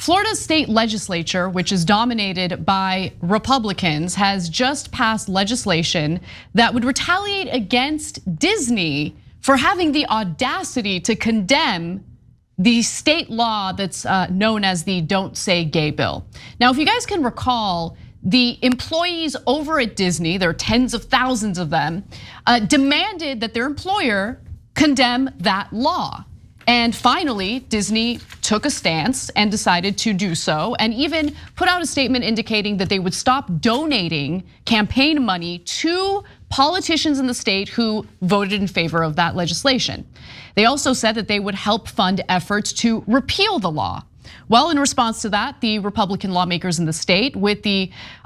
Florida's state legislature, which is dominated by Republicans, has just passed legislation that would retaliate against Disney for having the audacity to condemn the state law that's known as the Don't Say Gay bill. Now, if you guys can recall, the employees over at Disney, there are tens of thousands of them, demanded that their employer condemn that law. And finally, Disney took a stance and decided to do so, and even put out a statement indicating that they would stop donating campaign money to politicians in the state who voted in favor of that legislation. They also said that they would help fund efforts to repeal the law. Well, in response to that, the Republican lawmakers in the state,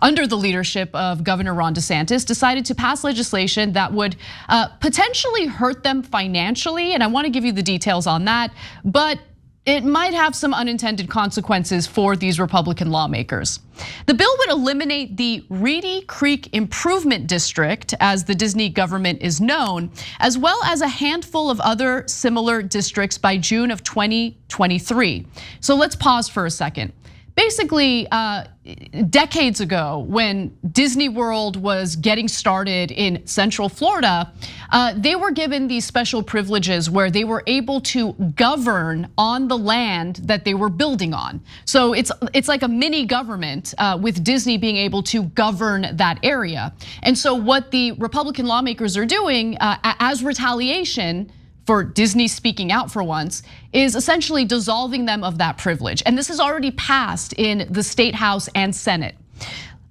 under the leadership of Governor Ron DeSantis, decided to pass legislation that would potentially hurt them financially. And I want to give you the details on that, but it might have some unintended consequences for these Republican lawmakers. The bill would eliminate the Reedy Creek Improvement District, as the Disney government is known, as well as a handful of other similar districts by June of 2023. So let's pause for a second. Basically, decades ago, when Disney World was getting started in Central Florida, they were given these special privileges where they were able to govern on the land that they were building on. So it's like a mini government with Disney being able to govern that area. And so what the Republican lawmakers are doing as retaliation for Disney speaking out for once, is essentially dissolving them of that privilege. And this has already passed in the State House and Senate.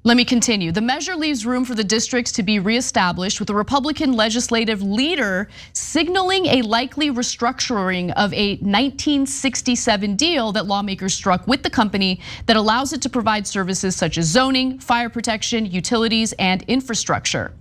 Let me continue. The measure leaves room for the districts to be reestablished, with the Republican legislative leader signaling a likely restructuring of a 1967 deal that lawmakers struck with the company that allows it to provide services such as zoning, fire protection, utilities, and infrastructure.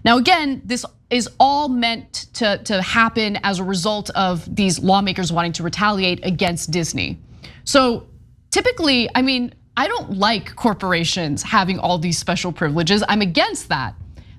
Now, again, this is all meant to happen as a result of these lawmakers wanting to retaliate against Disney. So typically, I don't like corporations having all these special privileges. I'm against that.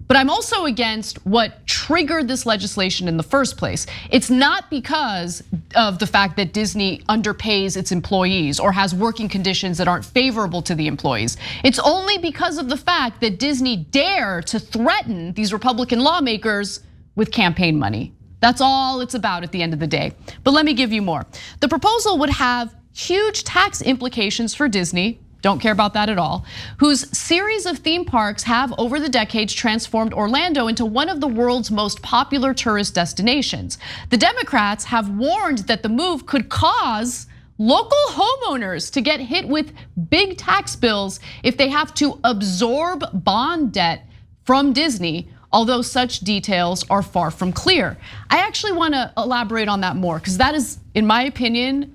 But I'm also against what triggered this legislation in the first place. It's not because of the fact that Disney underpays its employees or has working conditions that aren't favorable to the employees. It's only because of the fact that Disney dared to threaten these Republican lawmakers with campaign money. That's all it's about at the end of the day. But let me give you more. The proposal would have huge tax implications for Disney. Don't care about that at all, whose series of theme parks have over the decades transformed Orlando into one of the world's most popular tourist destinations. The Democrats have warned that the move could cause local homeowners to get hit with big tax bills if they have to absorb bond debt from Disney, although such details are far from clear. I actually want to elaborate on that more, because that is, in my opinion,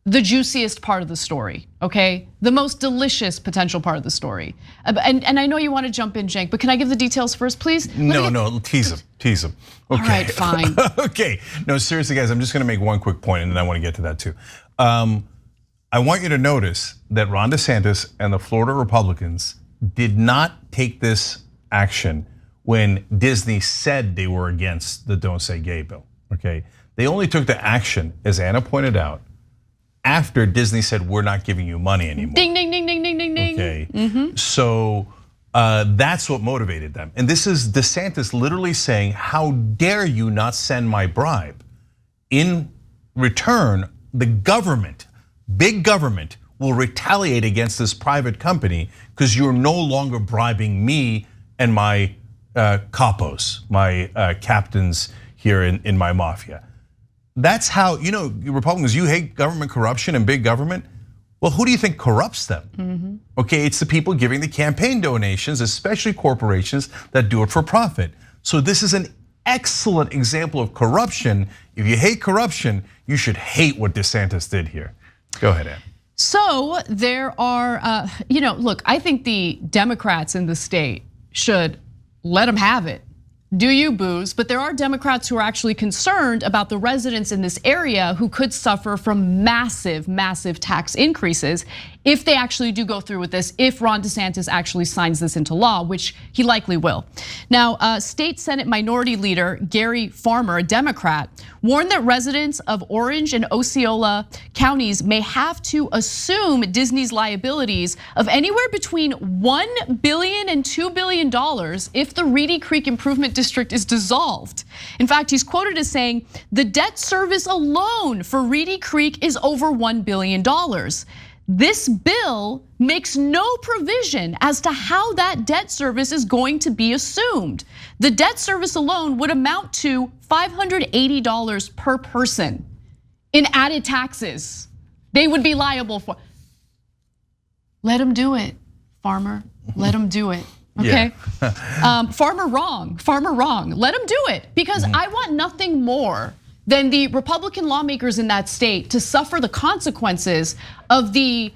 the juiciest part of the story, okay? The most delicious potential part of the story. And I know you want to jump in, Cenk, but can I give the details first, please? No, tease him. Okay. All right, fine. Okay, no, seriously, guys, I'm just gonna make one quick point, and then I want to get to that too. I want you to notice that Ron DeSantis and the Florida Republicans did not take this action when Disney said they were against the Don't Say Gay bill, okay? They only took the action, as Anna pointed out, after Disney said, we're not giving you money anymore. Ding, ding, ding, ding, ding, ding, ding. Okay, so that's what motivated them. And this is DeSantis literally saying, how dare you not send my bribe? In return, the government, big government, will retaliate against this private company because you're no longer bribing me and my capos, my captains here in my mafia. That's how, Republicans, you hate government corruption and big government. Well, who do you think corrupts them? Okay, it's the people giving the campaign donations, especially corporations that do it for profit. So this is an excellent example of corruption. If you hate corruption, you should hate what DeSantis did here. Go ahead, Ann. So there are, look, I think the Democrats in the state should let them have it. Do you, booze? But there are Democrats who are actually concerned about the residents in this area who could suffer from massive, massive tax increases if they actually do go through with this, if Ron DeSantis actually signs this into law, which he likely will. Now, State Senate Minority Leader Gary Farmer, a Democrat, warned that residents of Orange and Osceola counties may have to assume Disney's liabilities of anywhere between $1 billion and $2 billion if the Reedy Creek Improvement District is dissolved. In fact, he's quoted as saying, the debt service alone for Reedy Creek is over $1 billion. This bill makes no provision as to how that debt service is going to be assumed. The debt service alone would amount to $580 per person in added taxes they would be liable for. Let them do it, Farmer. Let them do it. Okay, yeah. Farmer wrong. Let them do it, because I want nothing more than the Republican lawmakers in that state to suffer the consequences of the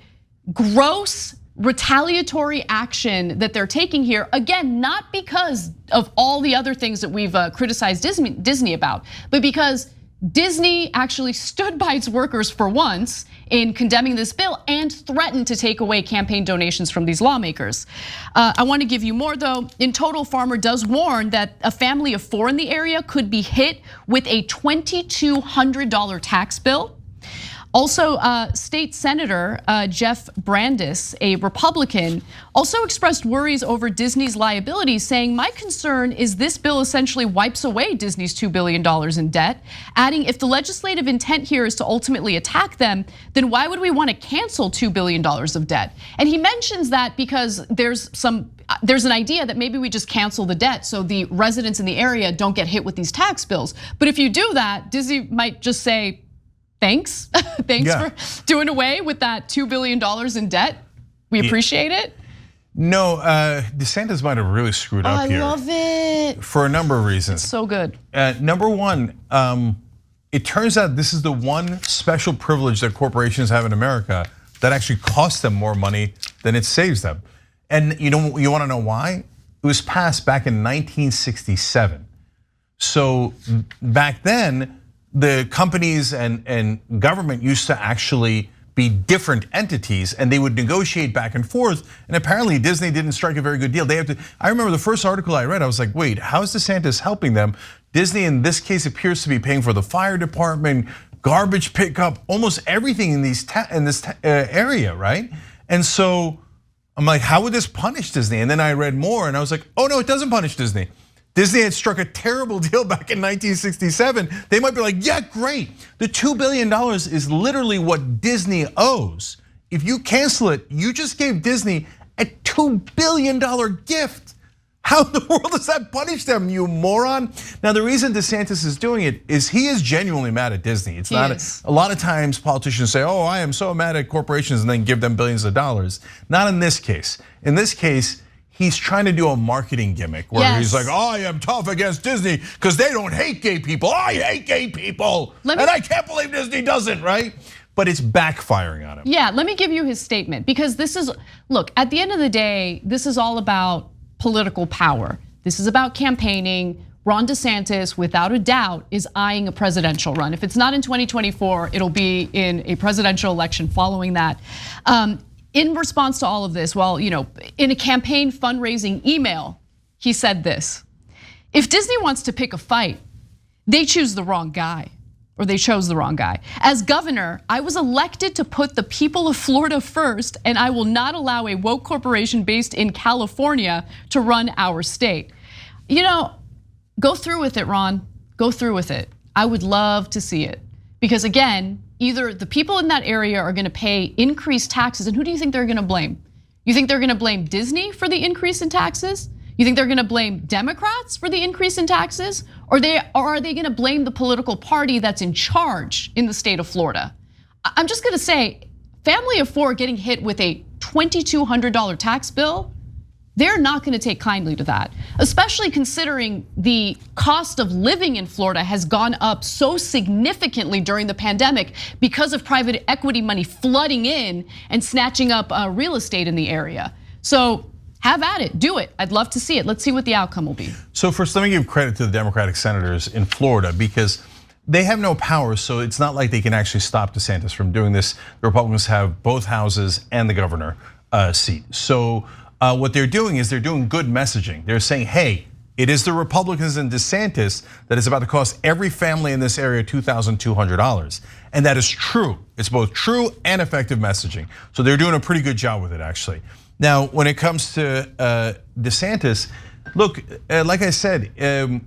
gross retaliatory action that they're taking here. Again, not because of all the other things that we've criticized Disney about, but because Disney actually stood by its workers for once in condemning this bill and threatened to take away campaign donations from these lawmakers. I want to give you more though. In total, Farmer does warn that a family of 4 in the area could be hit with a $2,200 tax bill. Also, State Senator Jeff Brandes, a Republican, also expressed worries over Disney's liabilities, saying, my concern is this bill essentially wipes away Disney's $2 billion in debt, adding, if the legislative intent here is to ultimately attack them, then why would we want to cancel $2 billion of debt? And he mentions that because there's an idea that maybe we just cancel the debt so the residents in the area don't get hit with these tax bills. But if you do that, Disney might just say, thanks for doing away with that $2 billion in debt. We appreciate it. No, DeSantis might have really screwed up here. I love it. For a number of reasons. It's so good. Number one, it turns out this is the one special privilege that corporations have in America that actually costs them more money than it saves them. And you want to know why? It was passed back in 1967. So back then, the companies and government used to actually be different entities, and they would negotiate back and forth. And apparently Disney didn't strike a very good deal. I remember the first article I read, I was like, wait, how is DeSantis helping them? Disney in this case appears to be paying for the fire department, garbage pickup, almost everything in this area, right? And so I'm like, how would this punish Disney? And then I read more and I was like, oh no, it doesn't punish Disney. Disney had struck a terrible deal back in 1967. They might be like, yeah, great. The $2 billion is literally what Disney owes. If you cancel it, you just gave Disney a $2 billion gift. How in the world does that punish them, you moron? Now, the reason DeSantis is doing it is he is genuinely mad at Disney. It's not a lot of times politicians say, oh, I am so mad at corporations and then give them billions of dollars. Not in this case. In this case, he's trying to do a marketing gimmick where he's like, oh, I am tough against Disney because they don't hate gay people. I hate gay people. And I can't believe Disney doesn't, right? But it's backfiring on him. Yeah, let me give you his statement, because this is, look, at the end of the day, this is all about political power. This is about campaigning. Ron DeSantis, without a doubt, is eyeing a presidential run. If it's not in 2024, it'll be in a presidential election following that. In response to all of this, well, in a campaign fundraising email, he said this: if Disney wants to pick a fight, they choose the wrong guy, or they chose the wrong guy. As governor, I was elected to put the people of Florida first, and I will not allow a woke corporation based in California to run our state. Go through with it, Ron. Go through with it. I would love to see it. Because again, either the people in that area are gonna pay increased taxes, and who do you think they're gonna blame? You think they're gonna blame Disney for the increase in taxes? You think they're gonna blame Democrats for the increase in taxes? Or are they gonna blame the political party that's in charge in the state of Florida? I'm just gonna say, family of 4 getting hit with a $2,200 tax bill, they're not gonna take kindly to that, especially considering the cost of living in Florida has gone up so significantly during the pandemic because of private equity money flooding in and snatching up real estate in the area. So have at it, do it. I'd love to see it. Let's see what the outcome will be. So first, let me give credit to the Democratic senators in Florida, because they have no power, so it's not like they can actually stop DeSantis from doing this. The Republicans have both houses and the governor seat. So what they're doing is they're doing good messaging. They're saying, hey, it is the Republicans and DeSantis that is about to cost every family in this area $2,200. And that is true. It's both true and effective messaging. So they're doing a pretty good job with it, actually. Now, when it comes to DeSantis, look, like I said, and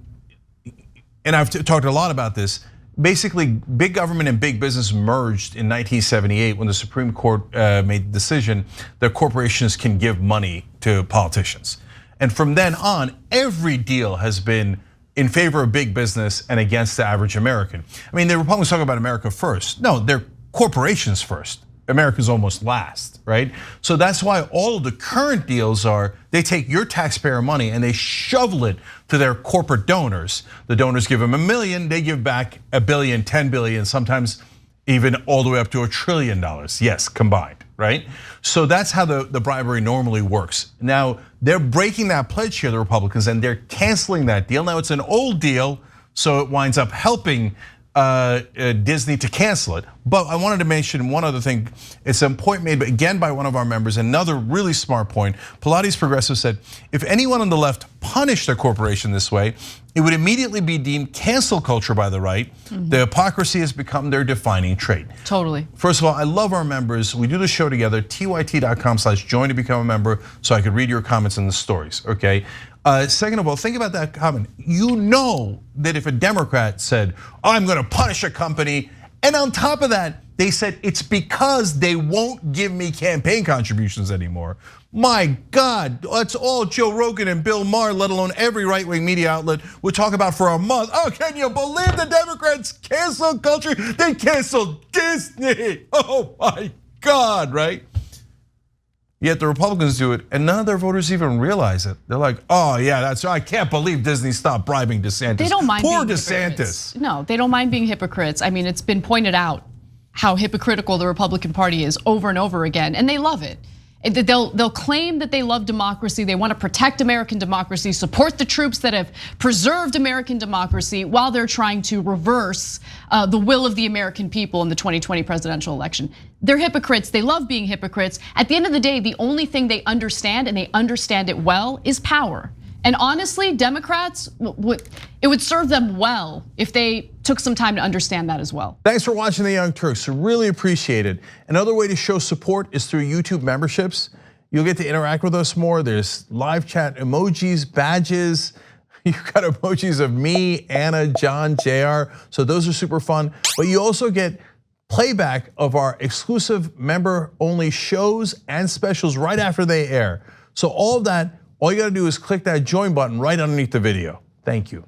I've talked a lot about this, basically big government and big business merged in 1978 when the Supreme Court made the decision that corporations can give money to politicians. And from then on, every deal has been in favor of big business and against the average American. I mean, the Republicans talk about America first. No, they're corporations first. America's almost last, right? So that's why all of the current deals are, they take your taxpayer money and they shovel it to their corporate donors. The donors give them $1 million, they give back $1 billion, 10 billion, sometimes even all the way up to $1 trillion, yes, combined, right? So that's how the bribery normally works. Now, they're breaking that pledge here, the Republicans, and they're canceling that deal. Now, it's an old deal, so it winds up helping Disney to cancel it. But I wanted to mention one other thing. It's a point made again by one of our members, another really smart point. Pilates Progressive said, if anyone on the left punished a corporation this way, it would immediately be deemed cancel culture by the right. The hypocrisy has become their defining trait. Totally. First of all, I love our members. We do the show together, tyt.com/join to become a member so I could read your comments in the stories, okay? Second of all, think about that comment. You know that if a Democrat said, I'm gonna punish a company, and on top of that, they said it's because they won't give me campaign contributions anymore. My God, that's all Joe Rogan and Bill Maher, let alone every right-wing media outlet, would talk about for a month. Oh, can you believe the Democrats cancel culture? They canceled Disney. Oh my God, right? Yet the Republicans do it, and none of their voters even realize it. They're like, oh yeah, that's right. I can't believe Disney stopped bribing DeSantis. They don't mind Poor being DeSantis. Hypocrites. No, they don't mind being hypocrites. I mean, it's been pointed out how hypocritical the Republican Party is over and over again, and they love it. They'll claim that they love democracy, they want to protect American democracy, support the troops that have preserved American democracy while they're trying to reverse the will of the American people in the 2020 presidential election. They're hypocrites, they love being hypocrites. At the end of the day, the only thing they understand, and they understand it well, is power. And honestly, Democrats, it would serve them well if they took some time to understand that as well. Thanks for watching The Young Turks, really appreciate it. Another way to show support is through YouTube memberships. You'll get to interact with us more. There's live chat emojis, badges. You've got emojis of me, Anna, John, JR. So those are super fun. But you also get playback of our exclusive member-only shows and specials right after they air. So all of that, all you gotta do is click that join button right underneath the video. Thank you.